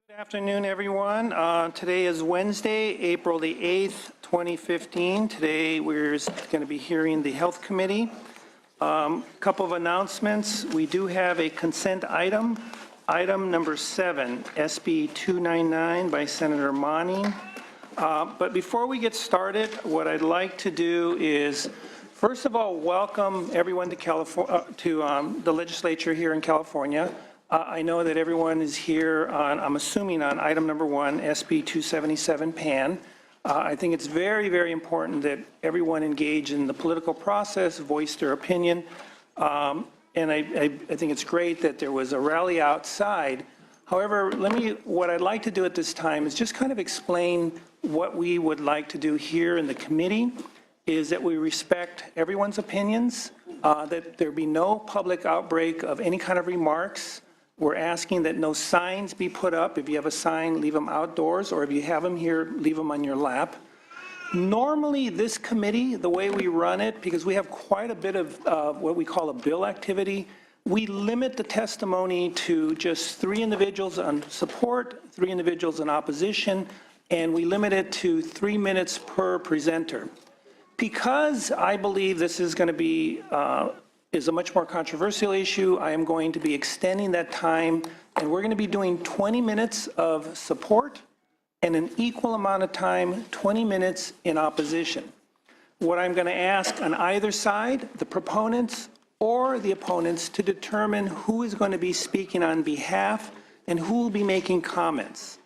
Good afternoon, everyone. Today is Wednesday, April the 8th, 2015. Today we're going to be hearing the Health Committee. Couple of announcements. We do have a consent item. Item number 7, SB 299 by Senator Manning. But before we get started, what I'd like to do is, first of all, welcome everyone to California, to the legislature here in California. I know that everyone is here on, I'm assuming, on item number 1, SB 277 PAN. I think it's very, very important that everyone engage in the political process, voice their opinion. And I think it's great that there was a rally outside. However, what I'd like to do at this time is just kind of explain what we would like to do here in the committee, is that we respect everyone's opinions, that there be no public outbreak of any kind of remarks. We're asking that no signs be put up. If you have a sign, leave them outdoors, or if you have them here, leave them on your lap. Normally, this committee, the way we run it, because we have quite a bit of what we call a bill activity, we limit the testimony to just 3 individuals on support, 3 individuals in opposition, and we limit it to 3 minutes per presenter. Because I believe this is going to be is a much more controversial issue, I am going to be extending that time, and we're going to be doing 20 minutes of support and an equal amount of time, 20 minutes in opposition. What I'm going to ask on either side, the proponents or the opponents, to determine who is going to be speaking on behalf and who will be making comments.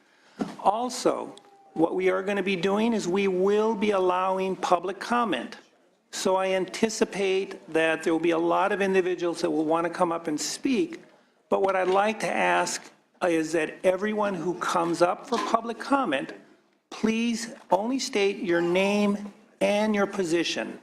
Also, what we are going to be doing is we will be allowing public comment. So I anticipate that there will be a lot of individuals that will want to come up and speak, but what I'd like to ask is that everyone who comes up for public comment, please only state your name and your position.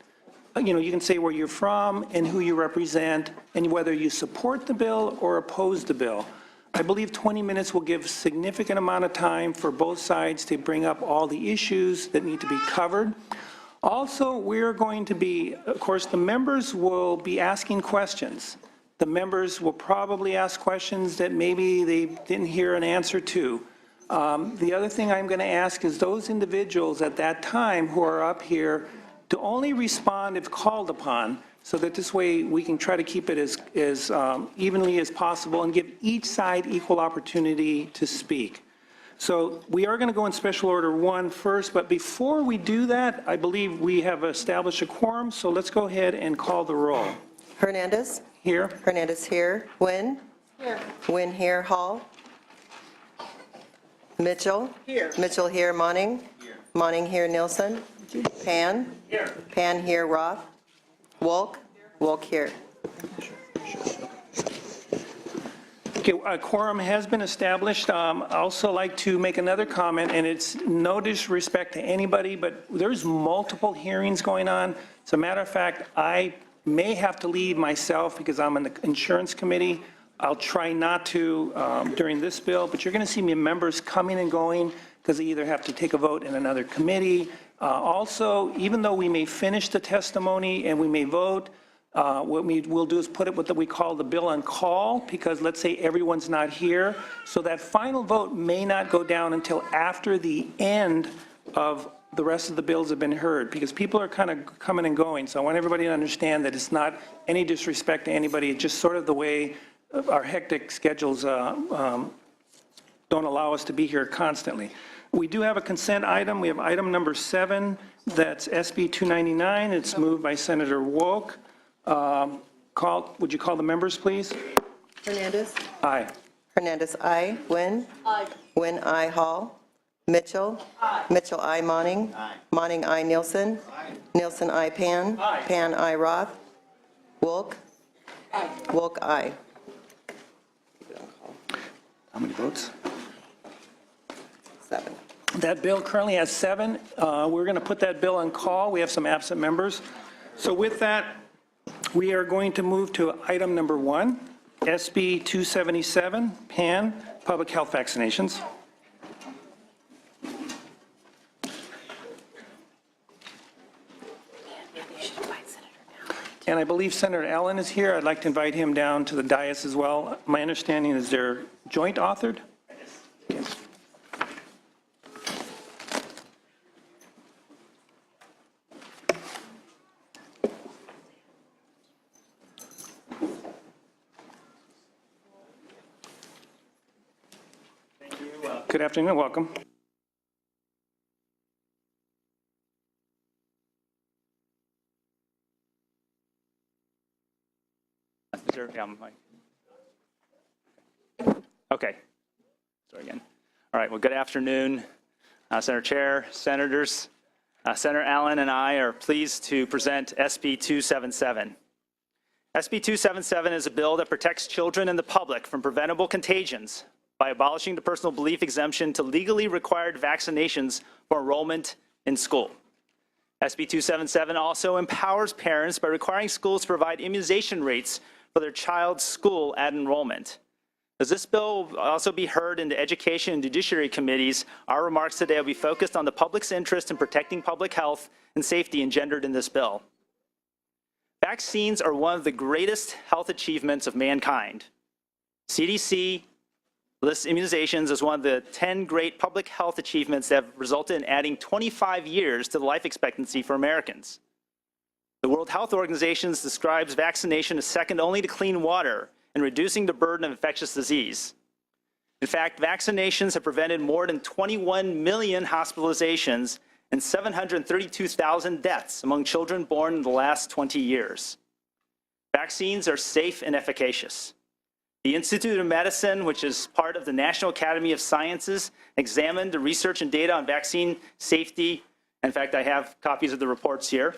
You know, you can say where you're from and who you represent and whether you support the bill or oppose the bill. I believe 20 minutes will give a significant amount of time for both sides to bring up all the issues that need to be covered. Also, we're going to be, of course, the members will be asking questions. The members will probably ask questions that maybe they didn't hear an answer to. The other thing I'm going to ask is those individuals at that time who are up here to only respond if called upon, so that this way we can try to keep it as evenly as possible and give each side equal opportunity to speak. So we are going to go in special order 1 first, but before we do that, I believe we have established a quorum, so let's go ahead and call the roll. Hernandez? Here. Hernandez here. Nguyen? Here. Nguyen here. Hall? Mitchell? Here. Mitchell here. Manning? Here. Manning here. Nielsen? Pan? Here. Pan here. Roth? Wolk? Wolk here. Okay, a quorum has been established. I also like to make another comment, and it's no disrespect to anybody, but there's multiple hearings going on. As a matter of fact, I may have to leave myself because I'm in the insurance committee. I'll try not to during this bill, but you're going to see me members coming and going because they either have to take a vote in another committee. Also, even though we may finish the testimony and we may vote, what we will do is put it what we call the bill on call, because let's say everyone's not here. So that final vote may not go down until after the end of the rest of the bills have been heard, because people are kind of coming and going. So I want everybody to understand that it's not any disrespect to anybody. It's just sort of the way our hectic schedules don't allow us to be here constantly. We do have a consent item. We have item number 7. That's SB 299. It's moved by Senator Wolk. Would you call the members, please? Hernandez? Aye. Hernandez, aye. Nguyen? Aye. Nguyen, aye. Hall? Mitchell? Aye. Mitchell, aye. Manning? Aye. Manning, aye. Nielsen? Aye. Nielsen, aye. Pan? Aye. Pan, aye. Roth? Wolk? Aye. Wolk, aye. How many votes? 7. That bill currently has 7. We're going to put that bill on call. We have some absent members. So with that, we are going to move to item number 1, SB 277, PAN, public health vaccinations. And I believe Senator Allen is here. I'd like to invite him down to the dais as well. My understanding is they're joint authored? Okay. Good afternoon and welcome. Okay. Sorry again. All right. Well, good afternoon, Senator Chair, Senators. Senator Allen and I are pleased to present SB 277. SB 277 is a bill that protects children and the public from preventable contagions by abolishing the personal belief exemption to legally required vaccinations for enrollment in school. SB 277 also empowers parents by requiring schools to provide immunization rates for their child's school at enrollment. As this bill will also be heard in the Education and Judiciary Committees, our remarks today will be focused on the public's interest in protecting public health and safety engendered in this bill. Vaccines are one of the greatest health achievements of mankind. CDC lists immunizations as one of the 10 great public health achievements that have resulted in adding 25 years to the life expectancy for Americans. The World Health Organization describes vaccination as second only to clean water in reducing the burden of infectious disease. In fact, vaccinations have prevented more than 21 million hospitalizations and 732,000 deaths among children born in the last 20 years. Vaccines are safe and efficacious. The Institute of Medicine, which is part of the National Academy of Sciences, examined the research and data on vaccine safety. In fact, I have copies of the reports here,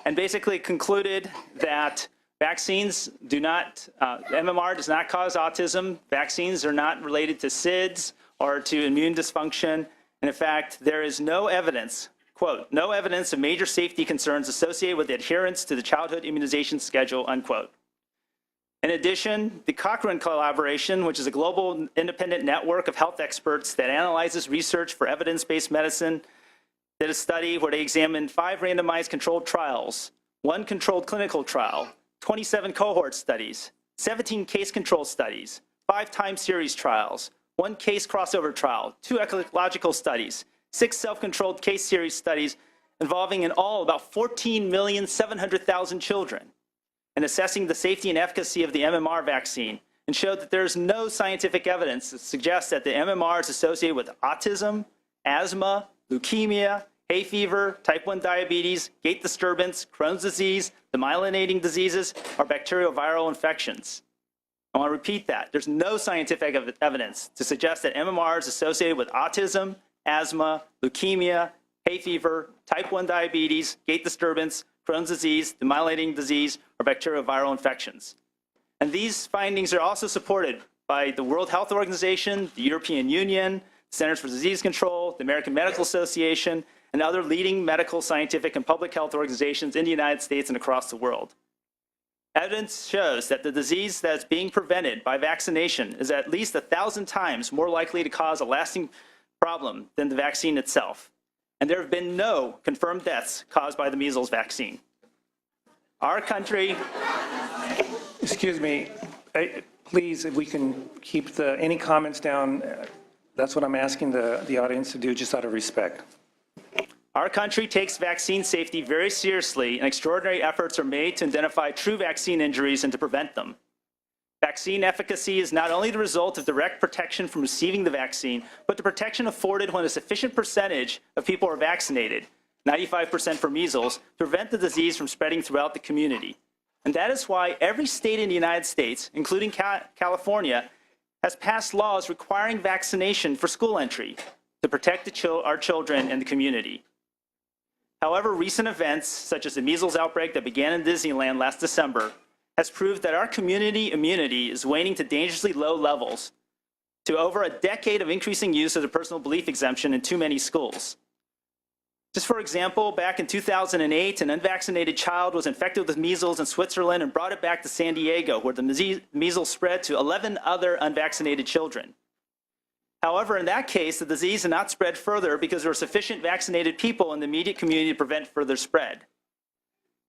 and basically concluded that vaccines do not, MMR does not cause autism. Vaccines are not related to SIDS or to immune dysfunction. And in fact, there is no evidence, quote, no evidence of major safety concerns associated with adherence to the childhood immunization schedule, unquote. In addition, the Cochrane Collaboration, which is a global independent network of health experts that analyzes research for evidence-based medicine, did a study where they examined 5 randomized controlled trials, 1 controlled clinical trial, 27 cohort studies, 17 case control studies, 5 time series trials, 1 case crossover trial, 2 ecological studies, 6 self-controlled case series studies involving in all about 14,700,000 children, and assessing the safety and efficacy of the MMR vaccine, and showed that there is no scientific evidence that suggests that the MMR is associated with autism, asthma, leukemia, hay fever, type 1 diabetes, gait disturbance, Crohn's disease, demyelinating diseases, or bacterial viral infections. I want to repeat that. There's no scientific evidence to suggest that MMR is associated with autism, asthma, leukemia, hay fever, type 1 diabetes, gait disturbance, Crohn's disease, demyelinating disease, or bacterial viral infections. And these findings are also supported by the World Health Organization, the European Union, Centers for Disease Control, the American Medical Association, and other leading medical, scientific, and public health organizations in the United States and across the world. Evidence shows that the disease that is being prevented by vaccination is at least 1,000 times more likely to cause a lasting problem than the vaccine itself. And there have been no confirmed deaths caused by the measles vaccine. Our country... Excuse me, please, if we can keep any comments down, that's what I'm asking the audience to do, just out of respect. Our country takes vaccine safety very seriously, and extraordinary efforts are made to identify true vaccine injuries and to prevent them. Vaccine efficacy is not only the result of direct protection from receiving the vaccine, but the protection afforded when a sufficient percentage of people are vaccinated, 95% for measles, to prevent the disease from spreading throughout the community. And that is why every state in the United States, including California, has passed laws requiring vaccination for school entry to protect our children and the community. However, recent events, such as the measles outbreak that began in Disneyland last December, has proved that our community immunity is waning to dangerously low levels, to over a decade of increasing use of the personal belief exemption in too many schools. Just for example, back in 2008, an unvaccinated child was infected with measles in Switzerland and brought it back to San Diego, where the measles spread to 11 other unvaccinated children. However, in that case, the disease did not spread further because there were sufficient vaccinated people in the immediate community to prevent further spread.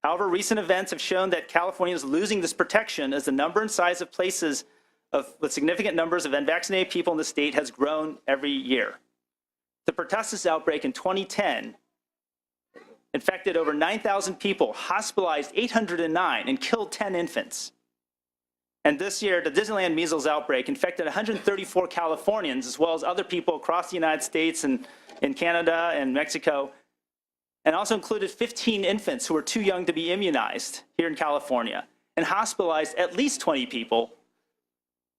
However, recent events have shown that California is losing this protection as the number and size of places with significant numbers of unvaccinated people in the state has grown every year. The pertussis outbreak in 2010 infected over 9,000 people, hospitalized 809, and killed 10 infants. And this year, the Disneyland measles outbreak infected 134 Californians, as well as other people across the United States and in Canada and Mexico, and also included 15 infants who were too young to be immunized here in California, and hospitalized at least 20 people.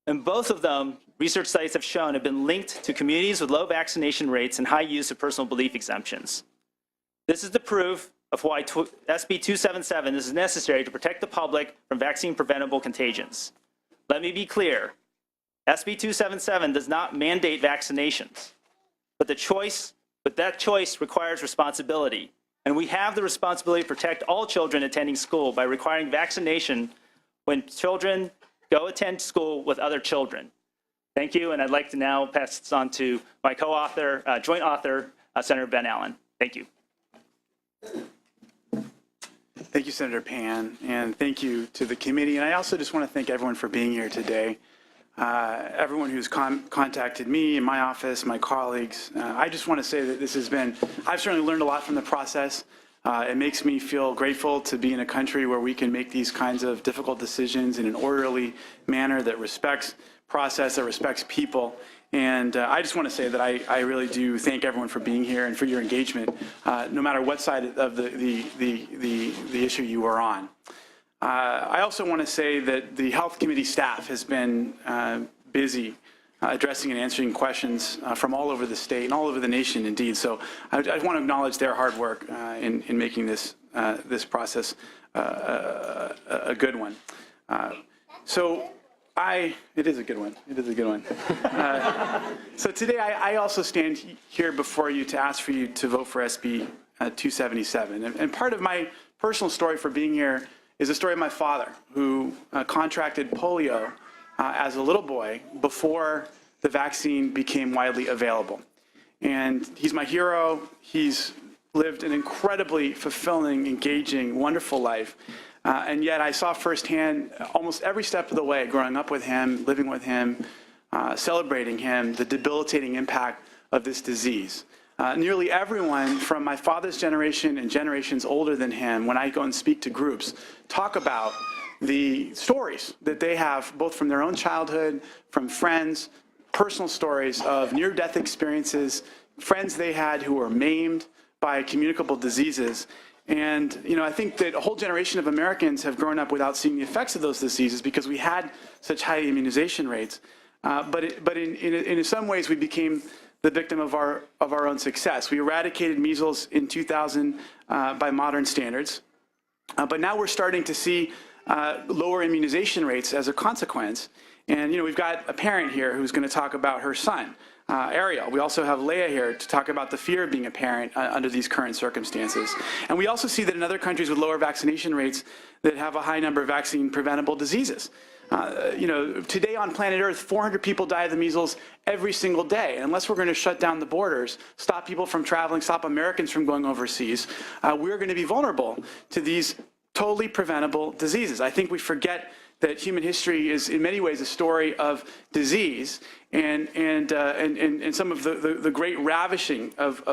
And both of them, research studies have shown, have been linked to communities with low vaccination rates and high use of personal belief exemptions. This is the proof of why SB 277 is necessary to protect the public from vaccine-preventable contagions. Let me be clear, SB 277 does not mandate vaccinations, but that choice requires responsibility. And we have the responsibility to protect all children attending school by requiring vaccination when children go attend school with other children. Thank you, and I'd like to now pass this on to my co-author, joint author, Senator Ben Allen. Thank you. Thank you, Senator Pan, and thank you to the committee. And I also just want to thank everyone for being here today. Everyone who's contacted me in my office, my colleagues. I just want to say that this has been, I've certainly learned a lot from the process. It makes me feel grateful to be in a country where we can make these kinds of difficult decisions in an orderly manner that respects process, that respects people. And I just want to say that I really do thank everyone for being here and for your engagement, no matter what side of the issue you are on. I also want to say that the Health Committee staff has been busy addressing and answering questions from all over the state and all over the nation, indeed. So I want to acknowledge their hard work in making this process a good one. It is a good one. It is a good one. So today I also stand here before you to ask for you to vote for SB 277. And part of my personal story for being here is the story of my father, who contracted polio as a little boy before the vaccine became widely available. And he's my hero. He's lived an incredibly fulfilling, engaging, wonderful life. And yet I saw firsthand almost every step of the way, growing up with him, living with him, celebrating him, the debilitating impact of this disease. Nearly everyone from my father's generation and generations older than him, when I go and speak to groups, talk about the stories that they have, both from their own childhood, from friends, personal stories of near-death experiences, friends they had who were maimed by communicable diseases. And, you know, I think that a whole generation of Americans have grown up without seeing the effects of those diseases because we had such high immunization rates. But in some ways, we became the victim of our own success. We eradicated measles in 2000 by modern standards. But now we're starting to see lower immunization rates as a consequence. And, you know, we've got a parent here who's going to talk about her son, Ariel. We also have Leah here to talk about the fear of being a parent under these current circumstances. And we also see that in other countries with lower vaccination rates that have a high number of vaccine-preventable diseases. You know, today on planet Earth, 400 people die of the measles every single day. And unless we're going to shut down the borders, stop people from traveling, stop Americans from going overseas, we're going to be vulnerable to these totally preventable diseases. I think we forget that human history is in many ways a story of disease and some of the great ravishing of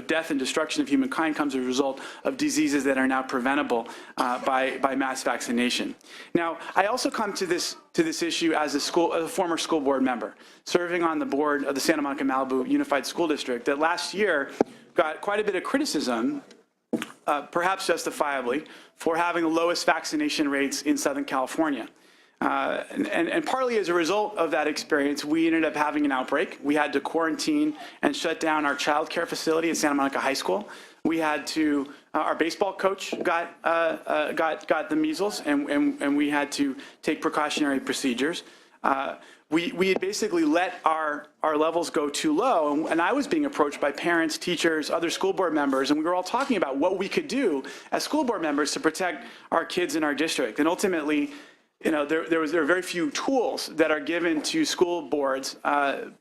death and destruction of humankind comes as a result of diseases that are now preventable by mass vaccination. Now, I also come to this issue as a former school board member, serving on the board of the Santa Monica Malibu Unified School District that last year got quite a bit of criticism, perhaps justifiably, for having the lowest vaccination rates in Southern California. And partly as a result of that experience, we ended up having an outbreak. We had to quarantine and shut down our child care facility at Santa Monica High School. We had to, our baseball coach got the measles, and we had to take precautionary procedures. We had basically let our levels go too low, and I was being approached by parents, teachers, other school board members, and we were all talking about what we could do as school board members to protect our kids in our district. And ultimately, you know, there are very few tools that are given to school boards,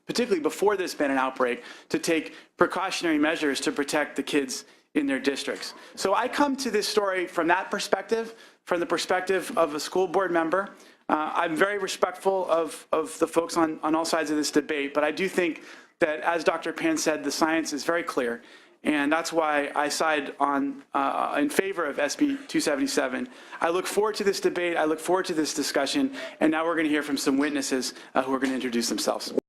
particularly before there's been an outbreak, to take precautionary measures to protect the kids in their districts. So I come to this story from that perspective, from the perspective of a school board member. I'm very respectful of the folks on all sides of this debate, but I do think that, as Dr. Pan said, the science is very clear, And that's why I side on in favor of SB 277. I look forward to this debate. I look forward to this discussion. And now we're going to hear from some witnesses who are going to introduce themselves.